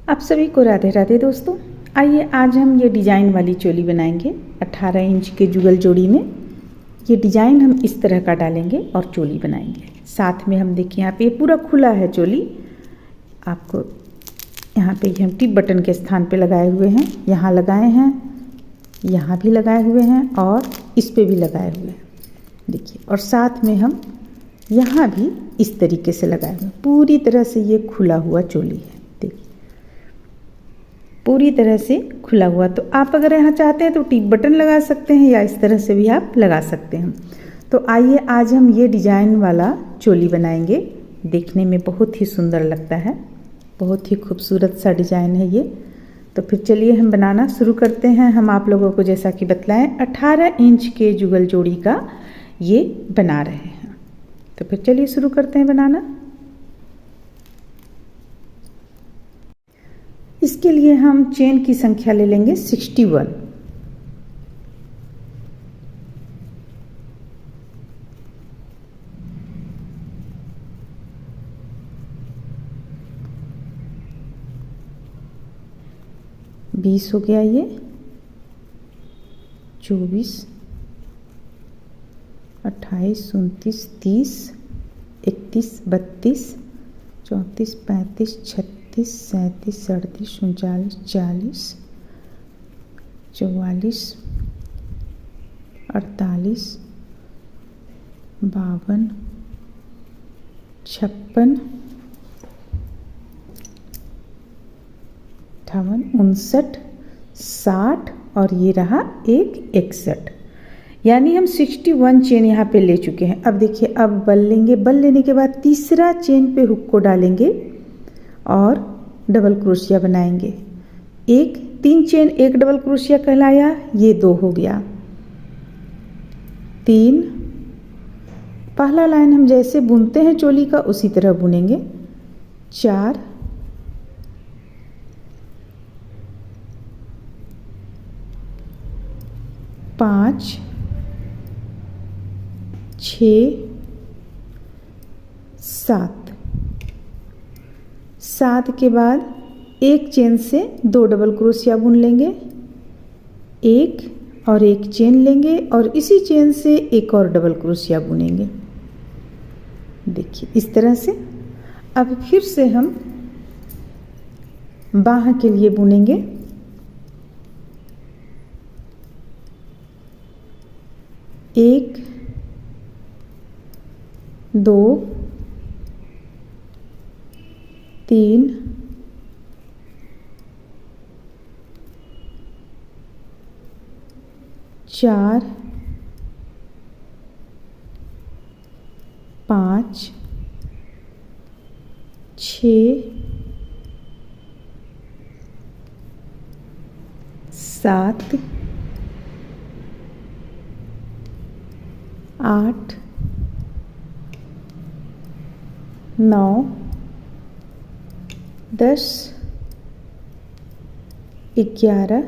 आप सभी को राधे राधे दोस्तों। आइए आज हम ये डिज़ाइन वाली चोली बनाएंगे 18 इंच के जुगल जोड़ी में। ये डिज़ाइन हम इस तरह का डालेंगे और चोली बनाएंगे। साथ में हम देखिए यहाँ पे ये पूरा खुला है चोली। आपको यहाँ पे हम टिप बटन के स्थान पे लगाए हुए हैं, यहाँ लगाए हैं, यहाँ भी लगाए हुए हैं और इस पे भी लगाए हुए हैं देखिए। और साथ में हम यहाँ भी इस तरीके से लगाए हुए हैं। पूरी तरह से ये खुला हुआ चोली है देखिए, पूरी तरह से खुला हुआ। तो आप अगर यहाँ चाहते हैं तो टिप बटन लगा सकते हैं या इस तरह से भी आप लगा सकते हैं। तो आइए आज हम ये डिज़ाइन वाला चोली बनाएंगे। देखने में बहुत ही सुंदर लगता है, बहुत ही खूबसूरत सा डिज़ाइन है ये। तो फिर चलिए हम बनाना शुरू करते हैं। हम आप लोगों को जैसा कि बतलाएं 18 इंच के जुगल जोड़ी का ये बना रहे हैं। तो फिर चलिए शुरू करते हैं बनाना। इसके लिए हम चेन की संख्या ले लेंगे 61। बीस हो गया ये, 24, 28, 29, 30, 31, 32, 34, 35, 36, 37, 38, 39, 40, 44, 48, 52, 56, 58, 59, 60 और ये रहा एक 61। यानी हम 61 चेन यहाँ पे ले चुके हैं। अब देखिए, अब बल लेंगे। बल लेने के बाद तीसरा चेन पे हुक को डालेंगे और डबल क्रोशिया बनाएंगे। एक 3 चेन एक डबल क्रोशिया कहलाया, ये 2 हो गया। 3 पहला लाइन हम जैसे बुनते हैं चोली का उसी तरह बुनेंगे। 4 5 6 7 के बाद एक चेन से 2 डबल क्रोशिया बुन लेंगे, एक और एक चेन लेंगे और इसी चेन से एक और डबल क्रोशिया बुनेंगे देखिए इस तरह से। अब फिर से हम बाह के लिए बुनेंगे। 1 2 3 4 5 6 7 8 9 10 11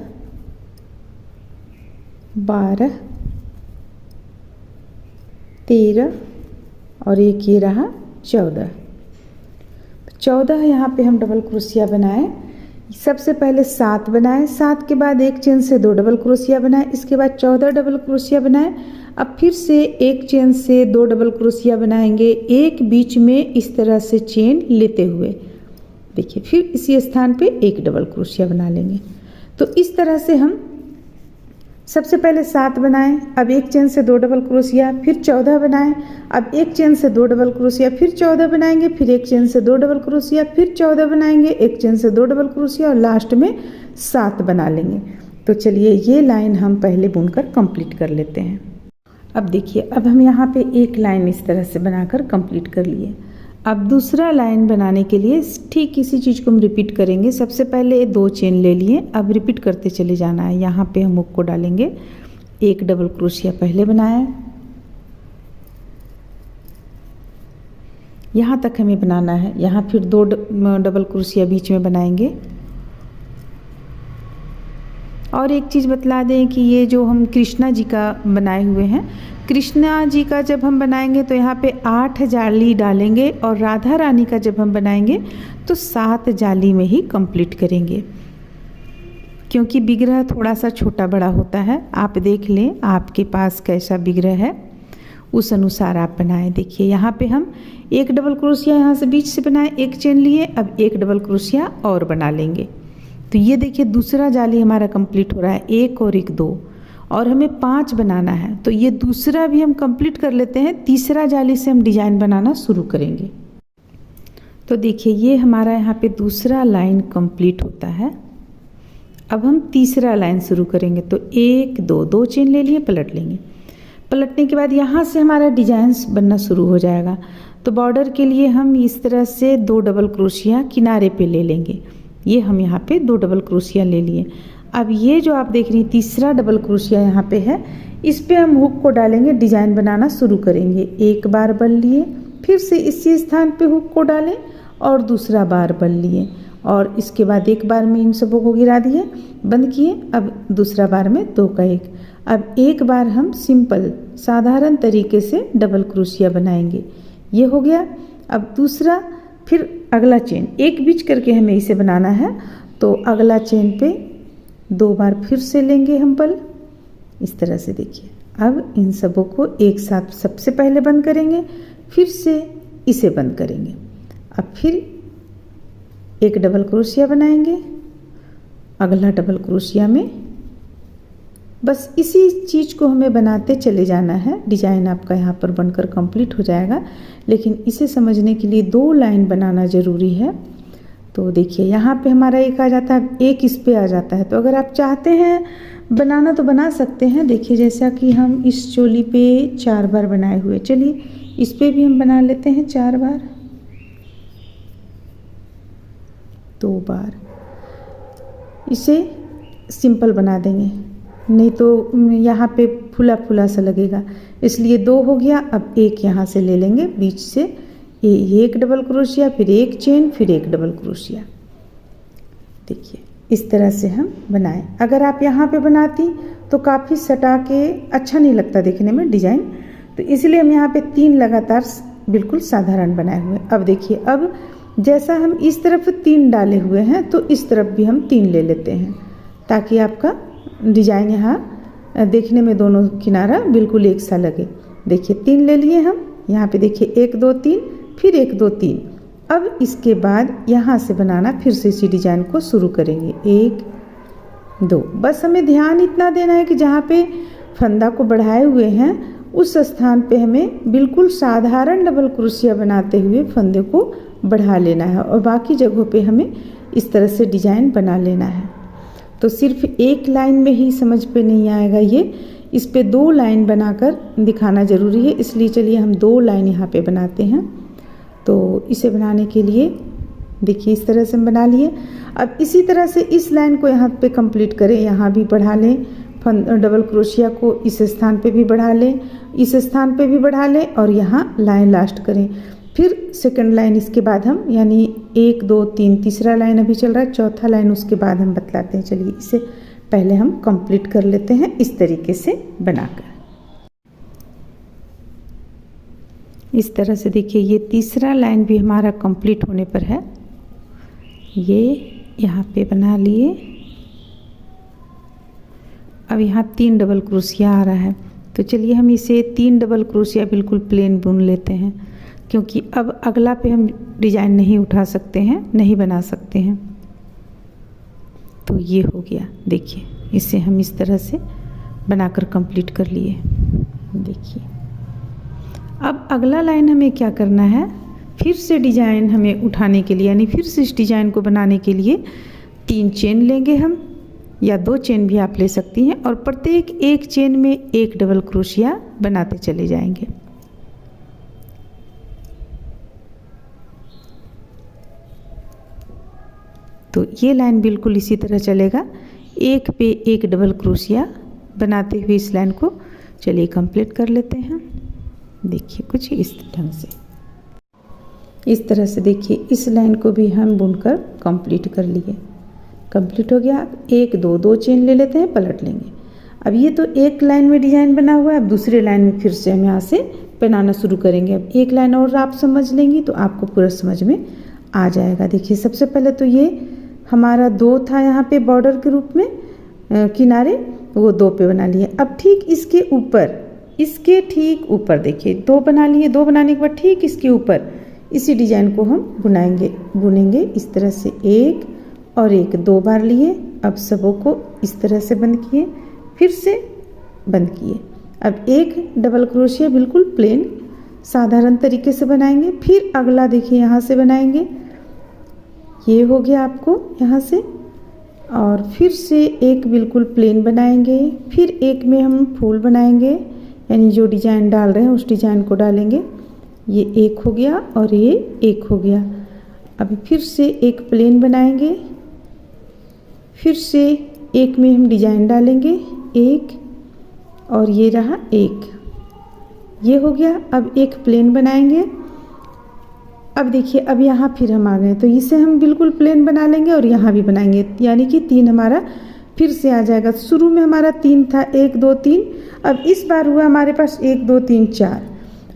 12 13 और एक ये रहा 14। 14 यहाँ पे हम डबल क्रोशिया बनाए। सबसे पहले 7 बनाए, 7 के बाद एक चेन से 2 डबल क्रोशिया बनाए, इसके बाद 14 डबल क्रोशिया बनाए। अब फिर से एक चेन से 2 डबल क्रोशिया बनाएंगे, एक बीच में इस तरह से चेन लेते हुए देखिए, फिर इसी स्थान पे एक डबल क्रोशिया बना लेंगे। तो इस तरह से हम सबसे पहले 7 बनाएं, अब एक चेन से 2 डबल क्रोशिया, फिर 14 बनाएं, अब एक चेन से 2 डबल क्रोशिया, फिर 14 बनाएंगे, फिर एक चेन से 2 डबल क्रोशिया, फिर 14 बनाएंगे, एक चेन से 2 डबल क्रोशिया और लास्ट में 7 बना लेंगे। तो चलिए ये लाइन हम पहले बुनकर कंप्लीट कर लेते हैं। अब देखिए, अब हम यहाँ पे एक लाइन इस तरह से बनाकर कंप्लीट कर लिए। अब दूसरा लाइन बनाने के लिए ठीक इसी चीज़ को हम रिपीट करेंगे। सबसे पहले 2 चेन ले लिए, अब रिपीट करते चले जाना है। यहाँ पे हम हुक को डालेंगे, एक डबल क्रोशिया पहले बनाया, यहाँ तक हमें बनाना है। यहाँ फिर 2 डबल क्रोशिया बीच में बनाएंगे और एक चीज़ बतला दें कि ये जो हम कृष्णा जी का बनाए हुए हैं कृष्णा जी का जब हम बनाएंगे तो यहाँ पे 8 जाली डालेंगे और राधा रानी का जब हम बनाएंगे तो 7 जाली में ही कंप्लीट करेंगे, क्योंकि विग्रह थोड़ा सा छोटा बड़ा होता है। आप देख लें आपके पास कैसा विग्रह है, उस अनुसार आप बनाएं। देखिए यहाँ पे हम एक डबल क्रोशिया यहाँ से बीच से बनाए, एक चेन लिए, अब एक डबल क्रोशिया और बना लेंगे। तो ये देखिए दूसरा जाली हमारा कंप्लीट हो रहा है, 1 और 1 2, और हमें 5 बनाना है। तो ये दूसरा भी हम कंप्लीट कर लेते हैं, तीसरा जाली से हम डिजाइन बनाना शुरू करेंगे। तो देखिए ये हमारा यहाँ पे दूसरा लाइन कंप्लीट होता है। अब हम तीसरा लाइन शुरू करेंगे। तो 1 2 2 चेन ले लिए, पलट लेंगे। पलटने के बाद यहाँ से हमारा डिजाइन्स बनना शुरू हो जाएगा। तो बॉर्डर के लिए हम इस तरह से 2 डबल क्रोशिया किनारे पे ले लेंगे। ये हम यहाँ पे 2 डबल क्रोशिया ले लिए। अब ये जो आप देख रही हैं तीसरा डबल क्रोशिया यहाँ पे है, इस पे हम हुक को डालेंगे, डिजाइन बनाना शुरू करेंगे। एक बार बल लिए, फिर से इसी स्थान पे हुक को डालें और दूसरा बार बल लिए, और इसके बाद एक बार में इन सबों को गिरा दिए, बंद किए। अब दूसरा बार में 2 का 1। अब एक बार हम सिंपल साधारण तरीके से डबल क्रोशिया बनाएंगे। ये हो गया। अब दूसरा, फिर अगला चेन एक बीच करके हमें इसे बनाना है। तो अगला चेन पे 2 बार फिर से लेंगे हम बल, इस तरह से। देखिए अब इन सबों को एक साथ सबसे पहले बंद करेंगे, फिर से इसे बंद करेंगे। अब फिर एक डबल क्रोशिया बनाएंगे, अगला डबल क्रोशिया में, बस इसी चीज़ को हमें बनाते चले जाना है। डिजाइन आपका यहाँ पर बनकर कंप्लीट हो जाएगा, लेकिन इसे समझने के लिए 2 लाइन बनाना ज़रूरी है। तो देखिए यहाँ पे हमारा एक आ जाता है, एक इस पे आ जाता है। तो अगर आप चाहते हैं बनाना तो बना सकते हैं। देखिए जैसा कि हम इस चोली पे 4 बार बनाए हुए, चलिए इस पे भी हम बना लेते हैं 4 बार, 2 बार। इसे सिंपल बना देंगे, नहीं तो यहाँ पे फुला फुला सा लगेगा, इसलिए 2 हो गया। अब एक यहाँ से ले लेंगे बीच से, एक डबल क्रोशिया, फिर एक चेन, फिर एक डबल क्रोशिया। देखिए इस तरह से हम बनाएं। अगर आप यहाँ पे बनाती तो काफ़ी सटा के अच्छा नहीं लगता देखने में डिजाइन, तो इसलिए हम यहाँ पे 3 लगातार बिल्कुल साधारण बनाए हुए। अब देखिए, अब जैसा हम इस तरफ 3 डाले हुए हैं तो इस तरफ भी हम 3 ले लेते हैं, ताकि आपका डिजाइन यहाँ देखने में दोनों किनारा बिल्कुल एक सा लगे। देखिए 3 ले लिए हम यहाँ पे, देखिए 1 2 3, फिर 1 2 3। अब इसके बाद यहाँ से बनाना फिर से इसी डिजाइन को शुरू करेंगे, 1 2। बस हमें ध्यान इतना देना है कि जहाँ पे फंदा को बढ़ाए हुए हैं उस स्थान पे हमें बिल्कुल साधारण डबल क्रोशिया बनाते हुए फंदे को बढ़ा लेना है, और बाकी जगहों पे हमें इस तरह से डिजाइन बना लेना है। तो सिर्फ एक लाइन में ही समझ पे नहीं आएगा ये, इस पे 2 लाइन बनाकर दिखाना ज़रूरी है। इसलिए चलिए हम 2 लाइन यहाँ पे बनाते हैं। तो इसे बनाने के लिए देखिए इस तरह से हम बना लिए। अब इसी तरह से इस लाइन को यहाँ पे कंप्लीट करें, यहाँ भी बढ़ा लें, डबल क्रोशिया को इस स्थान पे भी बढ़ा लें, इस स्थान पे भी बढ़ा लें, और यहाँ लाइन लास्ट करें। फिर सेकंड लाइन इसके बाद हम, यानी 1 2 3, तीसरा लाइन अभी चल रहा है, चौथा लाइन उसके बाद हम बतलाते हैं। चलिए इसे पहले हम कंप्लीट कर लेते हैं इस तरीके से बनाकर। इस तरह से देखिए ये तीसरा लाइन भी हमारा कंप्लीट होने पर है। ये यहाँ पे बना लिए। अब यहाँ 3 डबल क्रोशिया आ रहा है, तो चलिए हम इसे 3 डबल क्रोशिया बिल्कुल प्लेन बुन लेते हैं, क्योंकि अब अगला पे हम डिजाइन नहीं उठा सकते हैं, नहीं बना सकते हैं। तो ये हो गया। देखिए इसे हम इस तरह से बनाकर कंप्लीट कर लिए। देखिए अब अगला लाइन हमें क्या करना है, फिर से डिजाइन हमें उठाने के लिए, यानी फिर से इस डिजाइन को बनाने के लिए 3 चेन लेंगे हम, या 2 चेन भी आप ले सकती हैं, और प्रत्येक एक चेन में 1 डबल क्रोशिया बनाते चले जाएंगे। तो ये लाइन बिल्कुल इसी तरह चलेगा, 1 पे 1 डबल क्रोशिया बनाते हुए इस लाइन को चलिए कंप्लीट कर लेते हैं। देखिए कुछ इस ढंग से, इस तरह से देखिए इस लाइन को भी हम बुनकर कंप्लीट कर लिए। कंप्लीट हो गया। 1 2 2 चेन ले लेते हैं, पलट लेंगे। अब ये तो एक लाइन में डिजाइन बना हुआ है, अब दूसरे लाइन में फिर से हम यहाँ से बनाना शुरू करेंगे। अब एक लाइन और आप समझ लेंगी तो आपको पूरा समझ में आ जाएगा। देखिए सबसे पहले तो ये हमारा 2 था यहाँ पे बॉर्डर के रूप में किनारे, वो 2 पे बना लिए। अब ठीक इसके ऊपर, इसके ठीक ऊपर देखिए 2 बना लिए। 2 बनाने के बाद ठीक इसके ऊपर इसी डिजाइन को हम बुनेंगे इस तरह से, 1 और 1 2 बार लिए। अब सबों को इस तरह से बंद किए, फिर से बंद किए। अब एक डबल क्रोशिया बिल्कुल प्लेन साधारण तरीके से बनाएंगे। फिर अगला देखिए यहाँ से बनाएंगे, ये हो गया आपको यहाँ से, और फिर से एक बिल्कुल प्लेन बनाएंगे। फिर एक में हम फूल बनाएंगे, यानी जो डिजाइन डाल रहे हैं उस डिजाइन को डालेंगे। ये एक हो गया और ये एक हो गया। अभी फिर से एक प्लेन बनाएंगे, फिर से एक में हम डिजाइन डालेंगे, एक और ये रहा एक, ये हो गया। अब एक प्लेन बनाएंगे। अब देखिए अब यहाँ फिर हम आ गए, तो इसे हम बिल्कुल प्लेन बना लेंगे और यहाँ भी बनाएंगे, यानी कि 3 हमारा फिर से आ जाएगा। शुरू में हमारा 3 था, 1 2 3, अब इस बार हुआ हमारे पास 1 2 3 4।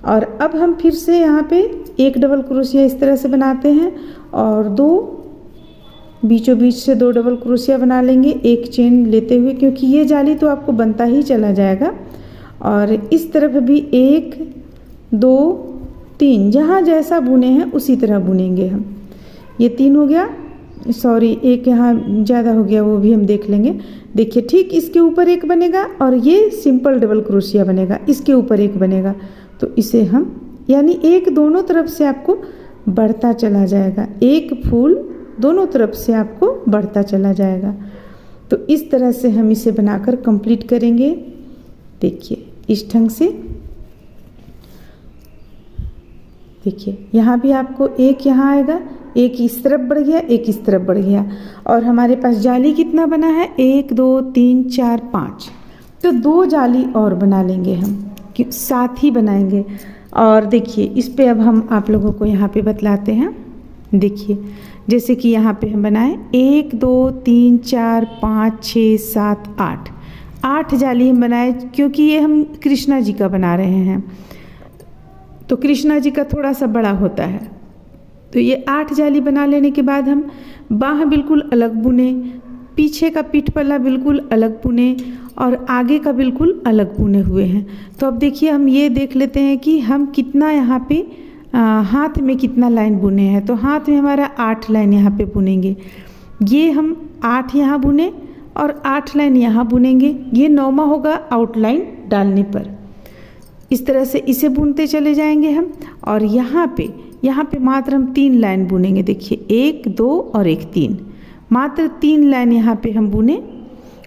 और अब हम फिर से यहाँ पे एक डबल क्रोशिया इस तरह से बनाते हैं और 2 बीचों बीच से 2 डबल क्रोशिया बना लेंगे एक चेन लेते हुए, क्योंकि ये जाली तो आपको बनता ही चला जाएगा। और इस तरफ भी 1 2 3, जहाँ जैसा बुने हैं उसी तरह बुनेंगे हम। ये 3 हो गया, सॉरी एक यहाँ ज़्यादा हो गया, वो भी हम देख लेंगे। देखिए ठीक इसके ऊपर एक बनेगा और ये सिंपल डबल क्रोशिया बनेगा, इसके ऊपर एक बनेगा। तो इसे हम, यानी एक दोनों तरफ से आपको बढ़ता चला जाएगा, एक फूल दोनों तरफ से आपको बढ़ता चला जाएगा। तो इस तरह से हम इसे बनाकर कंप्लीट करेंगे। देखिए इस ढंग से, देखिए यहाँ भी आपको एक यहाँ आएगा, एक इस तरफ बढ़ गया, एक इस तरफ बढ़ गया। और हमारे पास जाली कितना बना है, 1 2 3 4 5, तो 2 जाली और बना लेंगे हम, कि साथ ही बनाएंगे। और देखिए इस पे अब हम आप लोगों को यहाँ पे बतलाते हैं। देखिए जैसे कि यहाँ पे हम बनाए 1 2 3 4 5 6 7 8, 8 जाली हम बनाए, क्योंकि ये हम कृष्णा जी का बना रहे हैं, तो कृष्णा जी का थोड़ा सा बड़ा होता है। तो ये 8 जाली बना लेने के बाद हम बाह बिल्कुल अलग बुने, पीछे का पीठ पल्ला बिल्कुल अलग बुने और आगे का बिल्कुल अलग बुने हुए हैं। तो अब देखिए हम ये देख लेते हैं कि हम कितना यहाँ पे हाथ में कितना लाइन बुने हैं। तो हाथ में हमारा 8 लाइन यहाँ पे बुनेंगे, ये हम 8 यहाँ बुने और 8 लाइन यहाँ बुनेंगे। ये 9वां होगा आउटलाइन डालने पर। इस तरह से इसे बुनते चले जाएंगे हम। और यहाँ पे मात्र हम 3 लाइन बुनेंगे। देखिए 1 2 और 1 3, मात्र 3 लाइन यहाँ पे हम बुने,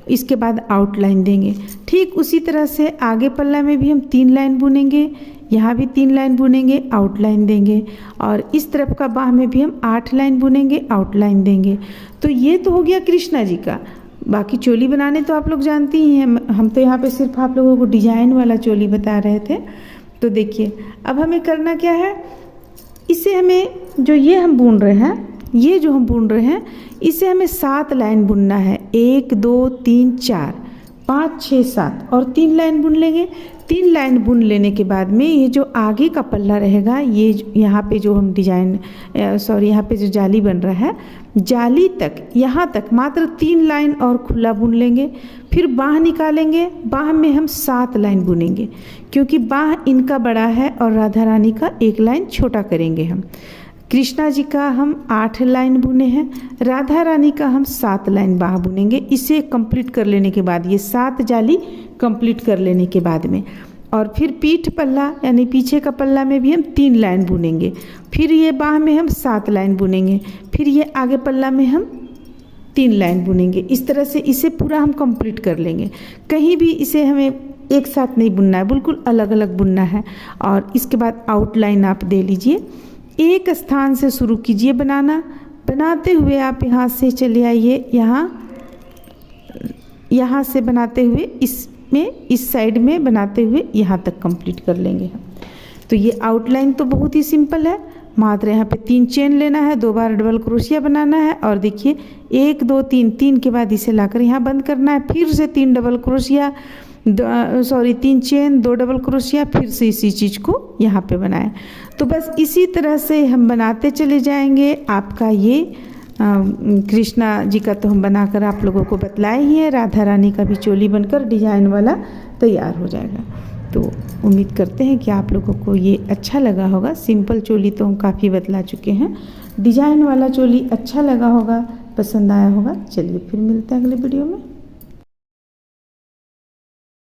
इसके बाद आउटलाइन देंगे। ठीक उसी तरह से आगे पल्ला में भी हम 3 लाइन बुनेंगे, यहाँ भी 3 लाइन बुनेंगे, आउटलाइन देंगे। और इस तरफ का बाह में भी हम 8 लाइन बुनेंगे, आउटलाइन देंगे। तो ये तो हो गया कृष्णा जी का। बाकी चोली बनाने तो आप लोग जानती ही हैं, हम तो यहाँ पे सिर्फ आप लोगों को डिजाइन वाला चोली बता रहे थे। तो देखिए अब हमें करना क्या है, इसे हमें जो ये हम बुन रहे हैं, ये जो हम बुन रहे हैं, इसे हमें 7 लाइन बुनना है। 1 2 3 4 5 6 7 और 3 लाइन बुन लेंगे। 3 लाइन बुन लेने के बाद में ये जो आगे का पल्ला रहेगा, ये यहाँ पे जो हम डिजाइन यहाँ पे जो जाली बन रहा है, जाली तक यहाँ तक मात्र 3 लाइन और खुला बुन लेंगे। फिर बाह निकालेंगे, बाह में हम 7 लाइन बुनेंगे, क्योंकि बाह इनका बड़ा है और राधा रानी का 1 लाइन छोटा करेंगे हम। कृष्णा जी का हम 8 लाइन बुने हैं, राधा रानी का हम 7 लाइन बाह बुनेंगे। इसे कंप्लीट कर लेने के बाद, ये 7 जाली कंप्लीट कर लेने के बाद में, और फिर पीठ पल्ला यानी पीछे का पल्ला में भी हम 3 लाइन बुनेंगे। फिर ये बाह में हम 7 लाइन बुनेंगे, फिर ये आगे पल्ला में हम 3 लाइन बुनेंगे। इस तरह से इसे पूरा हम कंप्लीट कर लेंगे। कहीं भी इसे हमें एक साथ नहीं बुनना है, बिल्कुल अलग अलग बुनना है। और इसके बाद आउटलाइन आप दे लीजिए, एक स्थान से शुरू कीजिए बनाना। बनाते हुए आप यहाँ से चले आइए, यहाँ से बनाते हुए इस साइड में बनाते हुए यहाँ तक कंप्लीट कर लेंगे हम। तो ये आउटलाइन तो बहुत ही सिंपल है, मात्र यहाँ पे 3 चेन लेना है, 2 बार डबल क्रोशिया बनाना है और देखिए 1 2 3 के बाद इसे लाकर यहाँ बंद करना है, फिर से 3 double crochet 3 chain 2 double crochet, फिर से इसी चीज़ को यहाँ पे बनाएं। तो बस इसी तरह से हम बनाते चले जाएंगे। आपका ये कृष्णा जी का तो हम बनाकर आप लोगों को बतलाए ही है, राधा रानी का भी चोली बनकर डिजाइन वाला तैयार हो जाएगा। तो उम्मीद करते हैं कि आप लोगों को ये अच्छा लगा होगा। सिंपल चोली तो हम काफ़ी बतला चुके हैं, डिजाइन वाला चोली अच्छा लगा होगा, पसंद आया होगा। चलिए फिर मिलते हैं अगले वीडियो में।